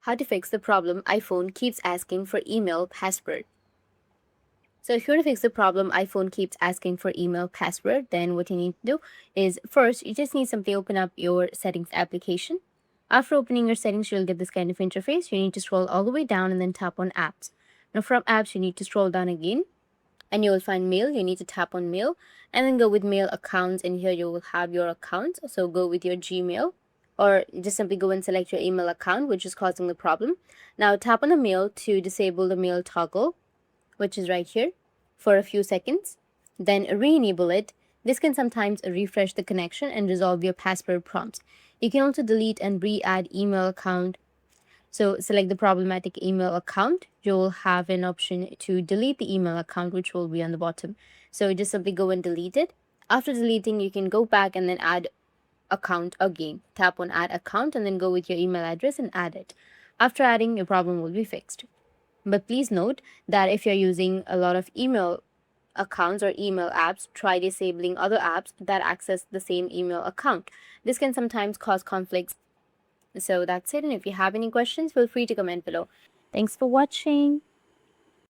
how to fix the problem iPhone keeps asking for email password. So if you want to fix the problem iPhone keeps asking for email password, then what you need to do is first you just need simply open up your settings application. After opening your settings, you'll get this kind of interface. You need to scroll all the way down and then tap on apps. Now from apps, you need to scroll down again and you will find mail. You need to tap on mail and then go with mail accounts, and here you will have your account. So go with your Gmail, or just simply go and select your email account which is causing the problem. Now tap on the mail to disable the mail toggle, which is right here, for a few seconds, then re-enable it. This can sometimes refresh the connection and resolve your password prompts. You can also delete and re-add email account. So select the problematic email account. You'll have an option to delete the email account, which will be on the bottom. So just simply go and delete it. After deleting, you can go back and then add account again. Tap on add account and then go with your email address and add it. After adding, your problem will be fixed. But please note that if you're using a lot of email accounts or email apps, try disabling other apps that access the same email account. This can sometimes cause conflicts. So that's it. And if you have any questions, feel free to comment below. Thanks for watching.